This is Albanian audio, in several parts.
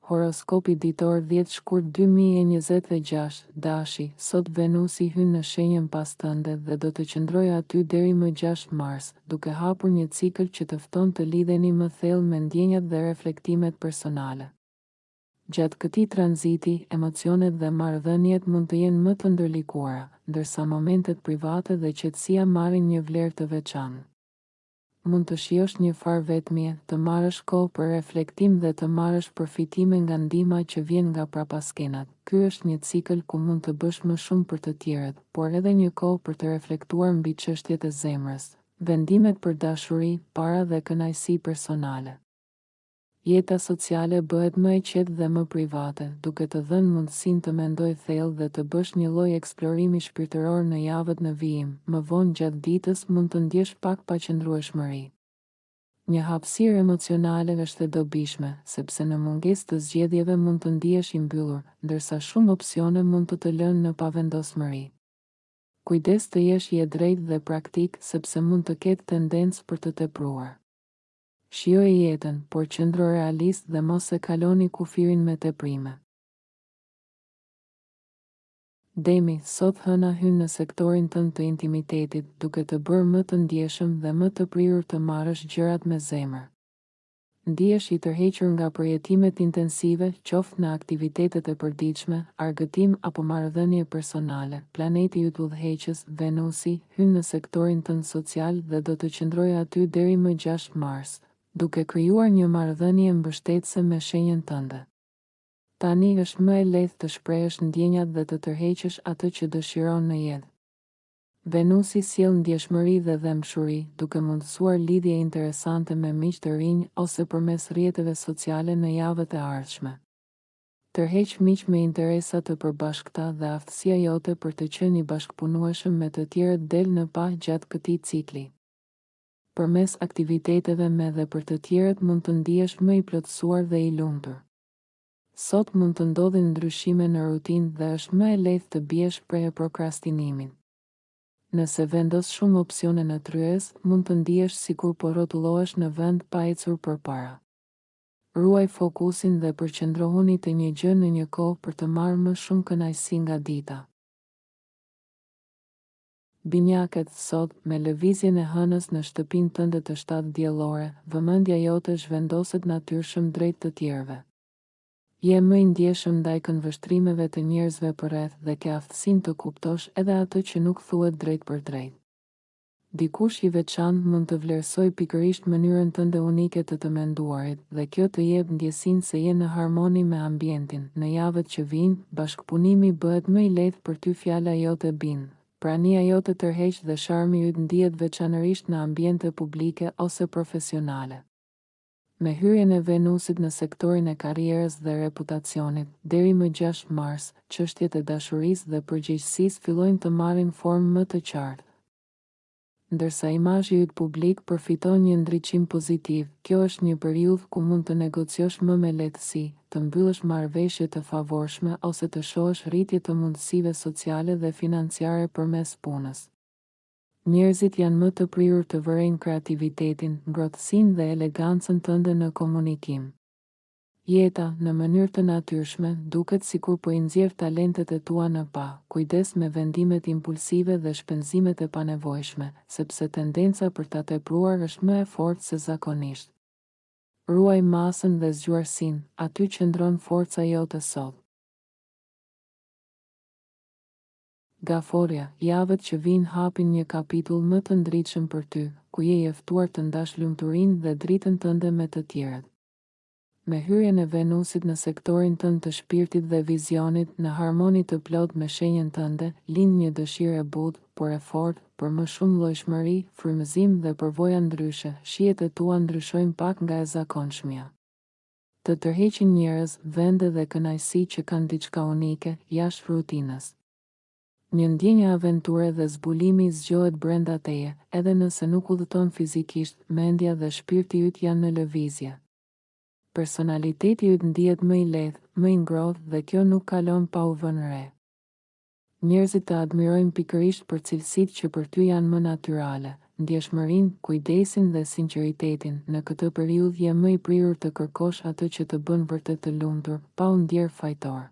Horoskopi ditor 10 shkurt 2026, Dashi, sot Venusi hyn në shenjën pas tënde dhe do të qëndrojë aty deri më 6 mars, duke hapur një cikël që të fton të lidheni më thellë me ndjenjat dhe reflektimet personale. Gjatë këtij tranziti, emocionet dhe marrëdhëniet mund të jenë më të ndërlikuara, ndërsa momentet private dhe qetësia marrin një vlerë të veçantë. Mund të shijosh një farë vetmie, të marrësh kohë për reflektim dhe të marrësh përfitime nga ndihma që vjen nga prapaskenat. Ky është një cikël ku mund të bësh më shumë për të tjerët, por edhe një kohë për të reflektuar mbi çështjet e zemrës, vendimet për dashuri, para dhe kënaqësi personale. Jeta sociale bëhet më e qetë dhe më private, duke të dhënë mundësinë të mendoj thellë dhe të bësh një lloj eksplorimi shpirtëror në javët në vijim. Më vonë gjatë ditës mund të ndjesh pak paqëndrueshmëri. Një hapësirë emocionale është e dobishme, sepse në mungesë të zgjedhjeve mund të ndihesh i mbyllur, ndërsa shumë opsione mund të të lënë në pavendosmëri. Kujdes të jesh i drejtë dhe praktik, sepse mund të ketë tendencë për të tepruar. Shijoje jetën, por qëndro realist dhe mos e kaloni kufirin me teprime. Demi, sot hëna hyn në sektorin tënd të intimitetit, duke të bërë më të ndjeshëm dhe më të prirur të marrësh gjërat me zemër. Ndihesh i tërhequr nga përjetimet intensive, qoftë në aktivitetet e përditshme, argëtim apo marrëdhënie personale. Planeti yt udhëheqës, Venusi, hyn në sektorin tënd social dhe do të qëndrojë aty deri më 6 mars, duke krijuar një marrëdhënie mbështetëse me shenjën tënde. Tani është më e lehtë të shprehësh ndjenjat dhe të tërheqësh atë që dëshiron në jetë. Venusi sjell ndjeshmëri dhe dëmshuri, duke mundësuar lidhje interesante me miq të rinj ose përmes rrjeteve sociale në javët e ardhshme. Tërheq miq me interesa të përbashkëta dhe aftësia jote për të qenë i bashkëpunueshëm me të tjerët del në pa gjatë këtij cikli. Përmes aktiviteteve me dhe për të tjerët mund të ndihesh më i plotësuar dhe i lumtur. Sot mund të ndodhin ndryshime në rutinë dhe është më e lehtë të biesh prej prokrastinimin. Nëse vendos shumë opsione në tryez, mund të ndihesh sikur po rrotullohesh në vend pa ecur përpara. Ruaj fokusin dhe përqendrohuni te një gjë në një kohë për të marrë më shumë kënaqësi nga dita. Binjakët, sot, me lëvizjen e hënës në shtëpinë tënde të 7 diellore, vëmendja jote zhvendoset natyrshëm drejt të tjerëve. Je më i ndjeshëm ndaj këndvështrimeve të njerëzve përreth dhe ke aftësinë të kuptosh edhe atë që nuk thuhet drejt për drejt. Dikush i veçantë mund të vlerësoj pikërisht mënyrën tënde unike të menduarit dhe kjo të jep ndjesinë se je në harmoni me ambientin. Në javët që vijnë, bashkëpunimi bëhet më i lehtë për ty, fjala jote bindë. Prania jote tërheq dhe sharmi yt ndihet veçanërisht në ambiente publike ose profesionale. Me hyrjen e Venusit në sektorin e karrierës dhe reputacionit, deri më 6 mars, çështjet e dashurisë dhe përgjegjësisë fillojnë të marrin formë më të qartë. Ndërsa imazhi yt publik përfiton një ndriçim pozitiv, kjo është një periudhë ku mund të negociosh më me lehtësi, të mbyllësh marrëveshje të favorshme ose të shohësh rritje të mundësive sociale dhe financiare përmes punës. Njerëzit janë më të prirur të vërejnë kreativitetin, ngrohtësinë dhe elegancën tënde në komunikim. Jeta, në mënyrë të natyrshme, duket sikur po i nxjerr talentet e tua në pa. Kujdes me vendimet impulsive dhe shpenzimet e panevojshme, sepse tendenca për ta tepruar është më e fortë se zakonisht. Ruaj masën dhe zgjuarsinë, aty qëndron forca jote sot. Gaforja, javët që vijnë hapin një kapitull më të ndritshëm për ty, ku je i ftuar të ndash lumturinë dhe dritën tënde me të tjerët. Me hyrjen e Venusit në sektorin tënd të shpirtit dhe vizionit, në harmoni të plot me shenjën tënde, lind një dëshirë e butë, por e fortë, për më shumë llojshmëri, frymëzim dhe përvoja ndryshe. Shijet e tua ndryshojnë pak nga e zakonshmja. Të tërheqin njerëz, vende dhe kënaqësi që kanë diçka unike, jashtë rutinës. Një ndjenjë aventure dhe zbulimi zgjohet brenda teje, edhe nëse nuk udhëton fizikisht, mendja dhe shpirti yt janë në lëvizje. Personaliteti yt ndihet më i lehtë, më i ngrohtë dhe kjo nuk kalon pa u vënë re. Njerëzit të admirojnë pikërisht për cilësitë që për ty janë më natyrale, ndjeshmërinë, kujdesin dhe sinqeritetin. Në këtë periudhë je më i prirur të kërkosh atë që të bën vërtet të lumtur, pa u ndjerë fajtor.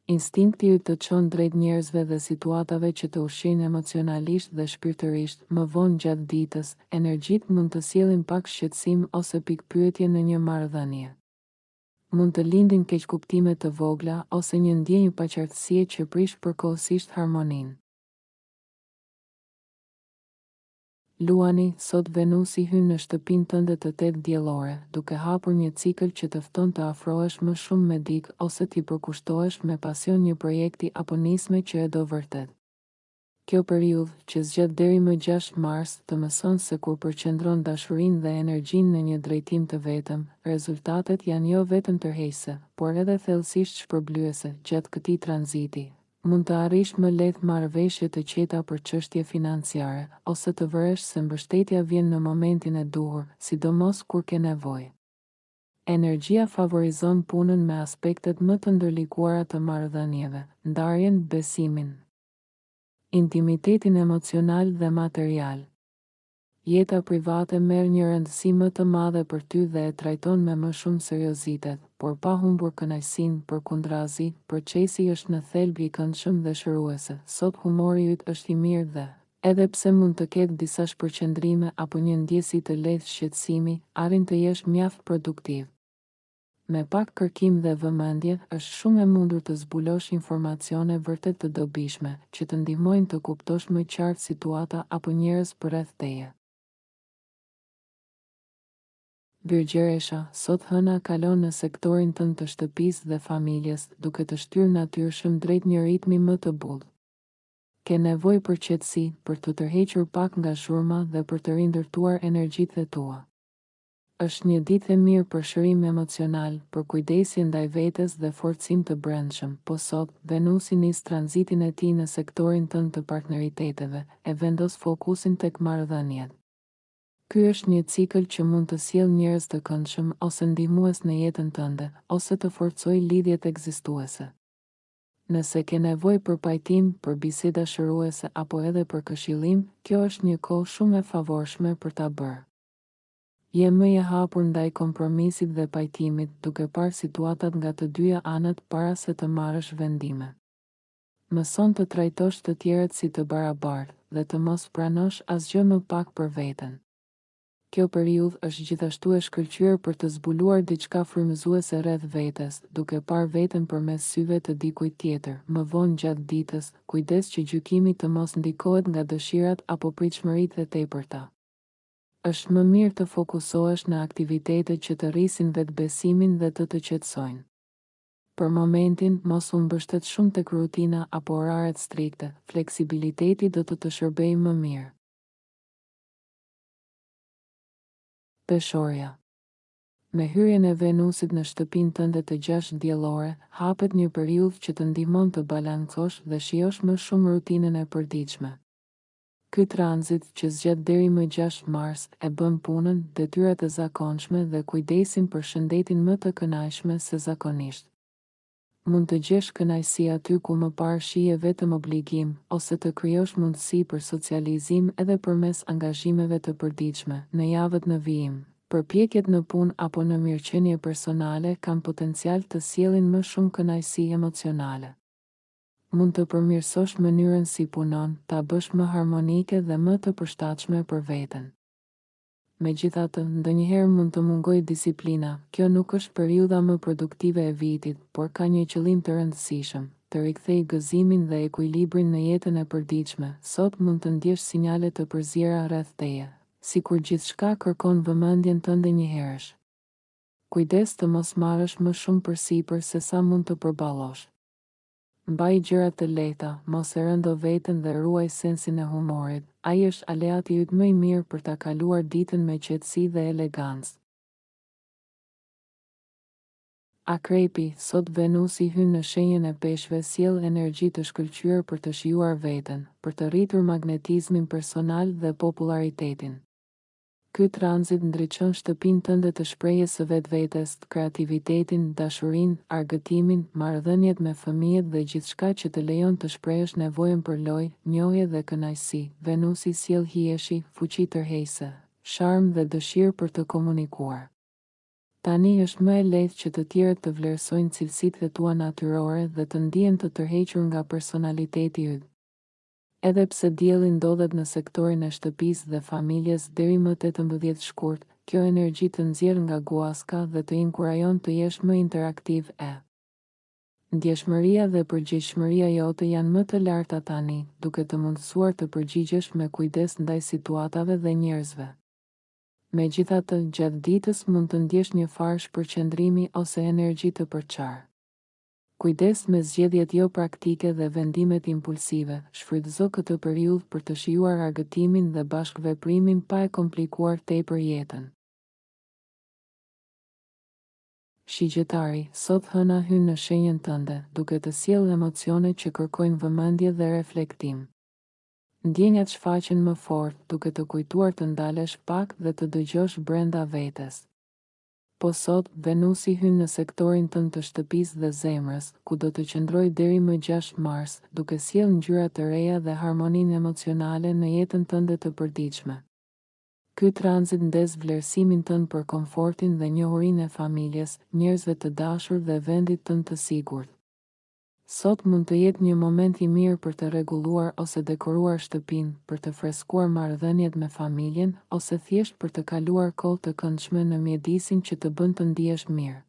Instinkti yt të çon drejt njerëzve dhe situatave që të ushqejnë emocionalisht dhe shpirtërisht. Më vonë gjatë ditës, energjitë mund të sjellin pak shqetësim ose pikpyetje në një marrëdhënie. Mund të lindin keqkuptime të vogla ose një ndjenjë paqartësie që prish përkohësisht harmoninë. Luani, sot Venusi hyn në shtëpinë tënde të 8 diellore, duke hapur një cikël që të fton të afrohesh më shumë me dikë ose t'i përkushtohesh me pasion një projekti apo nisme që e do vërtet. Kjo periudhë, që zgjatet deri më 6 mars, të mëson se kur përqendron dashurinë dhe energjinë në një drejtim të vetëm, rezultatet janë jo vetëm tërheqëse, por edhe thellësisht shpërblyese. Gjatë këtij tranziti, mund të arrish më lehtë marrëveshje të qeta për çështje financiare, ose të vëresh se mbështetja vjen në momentin e duhur, sidomos kur ke nevojë. Energjia favorizon punën me aspektet më të ndërlikuara të marrëdhënieve, ndarjen, besimin, intimitetin emocional dhe material. Jeta private merr një rëndësi më të madhe për ty dhe e trajton me më shumë seriozitet, por pa humbur kënaqësinë. Përkundrazi, procesi është në thelb i këndshëm dhe shëruese. Sot humori yt është i mirë dhe, edhe pse mund të ketë disa shpërqendrime apo një ndjesi të lehtë shqetësimi, arrin të jesh mjaft produktiv. Me pak kërkim dhe vëmendje, është shumë e mundur të zbulosh informacione vërtet të dobishme, që të ndihmojnë të kuptosh më qartë situata apo njerëz përreth teje. Birgjeresha, sot hëna kalon në sektorin tënd të shtëpisë dhe familjes, duke të shtyrë natyrshëm drejt një ritmi më të bull. Ke nevojë për qetësi, për të tërhequr pak nga zhurma dhe për të rindërtuar energjitë tua. Është një ditë e mirë për shërim emocional, për kujdesje ndaj vetes dhe forcim të brendshëm, po sot, Venusi nis tranzitin e tij në sektorin tënd të partneriteteve, e vendos fokusin tek marrëdhëniet. Ky është një cikël që mund të sjellë njerëz të këndshëm ose ndihmues në jetën tënde, ose të forcojë lidhjet ekzistuese. Nëse ke nevojë për pajtim, për biseda shëruese apo edhe për këshillim, kjo është një kohë shumë e favorshme për ta bërë. Je më i hapur ndaj kompromisit dhe pajtimit, duke parë situatat nga të dyja anët para se të marrësh vendime. Mëson të trajtosh të tjerët si të barabartë dhe të mos pranosh asgjë më pak për veten. Kjo periudhë është gjithashtu e shkëlqyer për të zbuluar diçka frymëzuese rreth vetes, duke parë veten përmes syve të dikujt tjetër. Më vonë gjatë ditës, kujdes që gjykimi të mos ndikohet nga dëshirat apo pritshmëritë e tepërta. Është më mirë të fokusohesh në aktivitete që të rrisin vetbesimin dhe të qetësojnë. Për momentin, mos u mbështet shumë tek rutina apo oraret strikte, fleksibiliteti do të shërbejë më mirë. Peshorja. Me hyrjen e Venusit në shtëpinë tënde të 6 diellore, hapet një periudhë që të ndihmon të balancosh dhe shijosh më shumë rutinën e përditshme. Ky tranzit, që zgjatet deri më 6 mars, e bën punën, detyrat e zakonshme dhe kujdesin për shëndetin më të kënaqshme se zakonisht. Mund të gjesh kënaqësi aty ku më parë shije vetëm obligim, ose të krijosh mundësi për socializim edhe përmes angazhimeve të përditshme. Në javët në vijim, përpjekjet në punë apo në mirëqenie personale kanë potencial të sjellin më shumë kënaqësi emocionale. Mund të përmirësosh mënyrën si punon, ta bësh më harmonike dhe më të përshtatshme për veten. Megjithatë, ndonjëherë mund të mungojë disiplina. Kjo nuk është periudha më produktive e vitit, por ka një qëllim të rëndësishëm: të rikthejë gëzimin dhe ekuilibrin në jetën e përditshme. Sot mund të ndjesh sinjale të përziera rreth teje, sikur gjithçka kërkon vëmendjen tënde njëherësh. Kujdes të mos marrësh më shumë përsipër se sa mund të përballosh. Mbaj gjërat të lehta, mos e rëndo veten dhe ruaj sensin e humorit. Ai është aleati yt më i mirë për ta kaluar ditën me qetësi dhe elegancë. Akrepi, sot Venusi hyn në shenjën e Peshqve, sjell energji të shkëlqyer për të shijuar veten, për të rritur magnetizmin personal dhe popularitetin. Ky tranzit ndriçon shtëpinë tënde të shprehjes së vetvetes, kreativitetin, dashurinë, argëtimin, marrëdhëniet me fëmijët dhe gjithçka që të lejon të shprehësh nevojën për lojë, njohje dhe kënaqësi. Venusi sjell hijeshi, fuqi tërheqëse, sharm dhe dëshirë për të komunikuar. Tani është më e lehtë që të tjerët të vlerësojnë cilësitë e tua natyrore dhe të ndihen të tërhequr nga personaliteti yt. Edhe pse dielli ndodhet në sektorin e shtëpisë dhe familjes deri më 18 shkurt, kjo energji të nxjerr nga guaska dhe të inkurajon të jesh më interaktiv ndjeshmëria dhe përgjegjësia jote janë më të larta tani, duke të mundësuar të përgjigjesh me kujdes ndaj situatave dhe njerëzve. Megjithatë, gjatë ditës mund të ndjesh një farë shpërqendrimi ose energji të përçarë. Kujdes me zgjedhjet jo praktike dhe vendimet impulsive, shfrytëzo këtë periudhë për të shijuar argëtimin dhe bashkëveprimin pa e komplikuar tepër jetën. Shigjetari, sot hëna hyn në shenjën tënde, duke të sjellë emocione që kërkojnë vëmendje dhe reflektim. Ndjenjat shfaqen më fort, duke të kujtuar të ndalesh pak dhe të dëgjosh brenda vetes. Po sot, Venusi hyn në sektorin tënd të shtëpisë dhe zemrës, ku do të qëndrojë deri më 6 mars, duke sjellë ngjyra të reja dhe harmoninë emocionale në jetën tënde të përditshme. Ky tranzit ndez vlerësimin tënd për komfortin dhe njohurinë e familjes, njerëzve të dashur dhe vendit tënd të sigurt. Sot mund të jetë një moment i mirë për të rregulluar ose dekoruar shtëpinë, për të freskuar marrëdhëniet me familjen, ose thjesht për të kaluar kohë të këndshme në mjedisin që të bën të ndihesh mirë.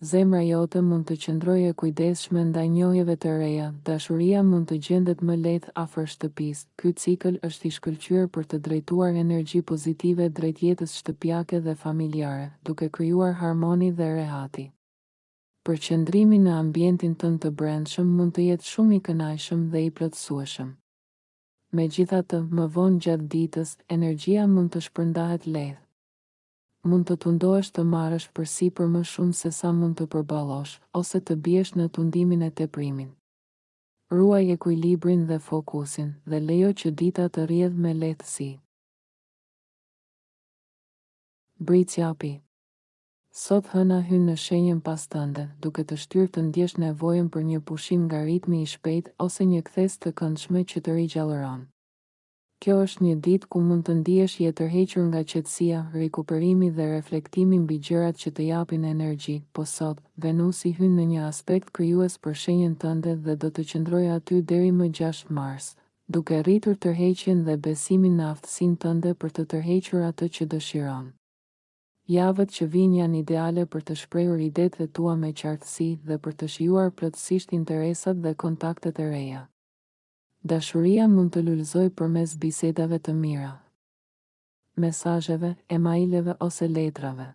Zemra jote mund të qëndrojë e kujdesshme ndaj njohjeve të reja, dashuria mund të gjendet më lehtë afër shtëpisë. Ky cikël është i shkëlqyer për të drejtuar energji pozitive drejt jetës shtëpiake dhe familjare, duke krijuar harmoni dhe rehati. Përqendrimi në ambientin tënd të brendshëm mund të jetë shumë i kënaqshëm dhe i plotësueshëm. Megjithatë, më vonë gjatë ditës, energjia mund të shpërndahet lehtë. Mund të tundohesh të marrësh përsipër më shumë se sa mund të përballosh, ose të biesh në tundimin e teprimit. Ruaj ekuilibrin dhe fokusin, dhe lejo që dita të rrjedhë me lehtësi. Britsjapi. Sot hëna hyn në shenjën pas tënde, duke të shtyrë të ndjesh nevojën për një pushim nga ritmi i shpejtë ose një kthes të këndshme që të rigjallëron. Kjo është një ditë ku mund të ndihesh je tërhequr nga qetësia, rikuperimi dhe reflektimi mbi gjërat që të japin energji. Po sot, Venusi hyn në një aspekt krijues për shenjën tënde dhe do të qëndrojë aty deri më 6 mars, duke rritur tërheqjen dhe besimin në aftësinë tënde për të tërhequr atë që dëshiron. Javët që vijnë janë ideale për të shprehur idetë e tua me qartësi dhe për të shijuar plotësisht interesat dhe kontaktet e reja. Dashuria mund të lulëzojë përmes bisedave të mira, mesazheve, emaileve ose letrave.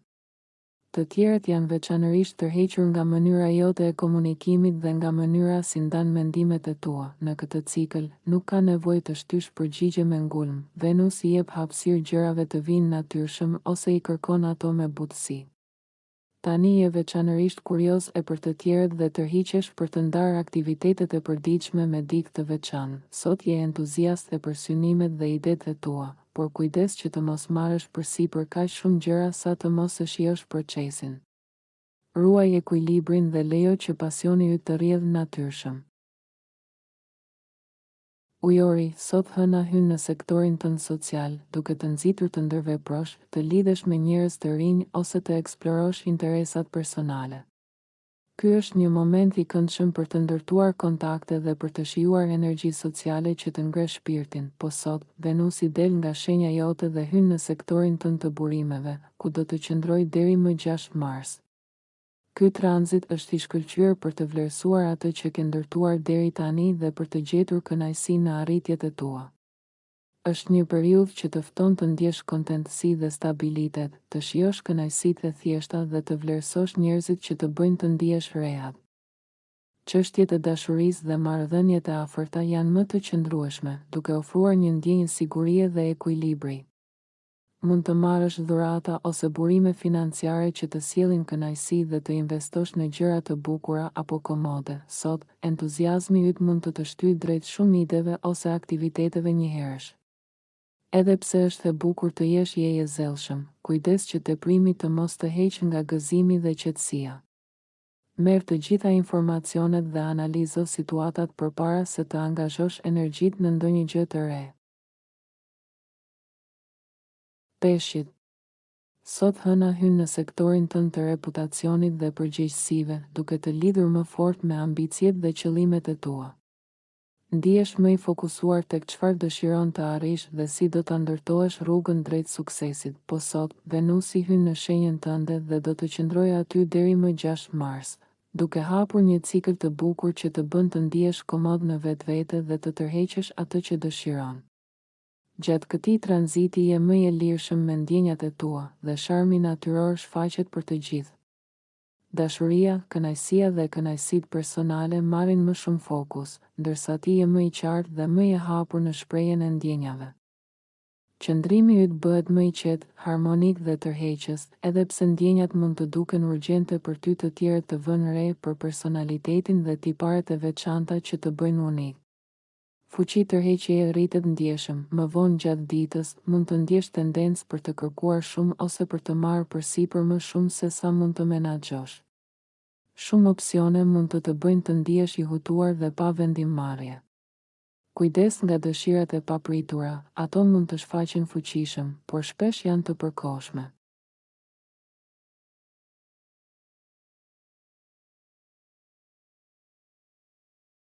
Të tjerët janë veçanërisht tërhequr nga mënyra jote e komunikimit dhe nga mënyra si ndan mendimet e tua. Në këtë cikël, nuk ka nevojë të shtysh përgjigje me ngulm. Venus i jep hapësirë gjërave të vinë natyrshëm ose i kërkon ato me butësi. Tani je veçanërisht kurioz e për të tjerët dhe tërhiqesh për të ndarë aktivitetet e përditshme me dikë të veçantë. Sot je entuziast e për synimet dhe idetë e tua, por kujdes që të mos marrësh përsipër kaq shumë gjëra sa të mos e shijosh procesin. Ruaj ekuilibrin dhe lejo që pasioni yt të rrjedhë natyrshëm. Ujori, sot hëna hyn në sektorin tënd social, duke të nxitur të ndërveprosh, të lidhesh me njerëz të rinj ose të eksplorosh interesat personale. Ky është një moment i këndshëm për të ndërtuar kontakte dhe për të shijuar energji sociale që të ngresh shpirtin. Po sot, Venusi del nga shenja jote dhe hyn në sektorin tënd të burimeve, ku do të qëndrojë deri më 6 mars. Ky tranzit është i shkëlqyer për të vlerësuar atë që ke ndërtuar deri tani dhe për të gjetur kënaqësi në arritjet e tua. Është një periudhë që të fton të ndjesh kontentësi dhe stabilitet, të shijosh kënaqësitë e thjeshta dhe të vlerësosh njerëzit që të bëjnë të ndihesh rehat. Çështjet e dashurisë dhe marrëdhëniet e afërta janë më të qëndrueshme, duke ofruar një ndjenjë sigurie dhe ekuilibri. Mund të marrësh dhurata ose burime financiare që të sjellin kënaqësi dhe të investosh në gjëra të bukura apo komode. Sot, entuziazmi yt mund të shtyjë drejt shumë ideve ose aktiviteteve njëherësh. Edhe pse është e bukur të jesh je e zellshëm, kujdes që teprimi të mos të heqë nga gëzimi dhe qetësia. Merr të gjitha informacionet dhe analizo situatat përpara se të angazhosh energjitë në ndonjë gjë të re. Peshqit. Sot hëna hyn në sektorin tënd të reputacionit dhe përgjegjësive, duke të lidhur më fort me ambicjet dhe qëllimet e tua. Ndihesh më i fokusuar tek çfarë dëshiron të arrish dhe si do ta ndërtohesh rrugën drejt suksesit, po sot Venusi hyn në shenjën tënde dhe do të qëndrojë aty deri më 6 mars, duke hapur një cikël të bukur që të bën të ndihesh komod në vetvete dhe të tërheqësh atë që dëshiron. Gjatë këtij tranziti je më i lirshëm me ndjenjat e tua dhe sharmi natyror shfaqet për të gjithë. Dashuria, kënaqësia dhe kënaqësitë personale marrin më shumë fokus, ndërsa ti je më i qartë dhe më i hapur në shprehjen e ndjenjave. Qëndrimi yt bëhet më i qetë, harmonik dhe tërheqës, edhe pse ndjenjat mund të duken urgjente për ty, të tjerët të vënë re për personalitetin dhe tiparet e veçanta që të bëjnë unik. Fuqi tërheqjeje rritet ndjeshëm, më vonë gjatë ditës mund të ndjesh tendencë për të kërkuar shumë ose për të marrë përsipër më shumë se sa mund të menaxhosh. Shumë opsione mund të bëjnë të ndihesh i hutuar dhe pa vendimmarrje. Kujdes nga dëshirat e papritura, ato mund të shfaqen fuqishëm, por shpesh janë të përkohshme.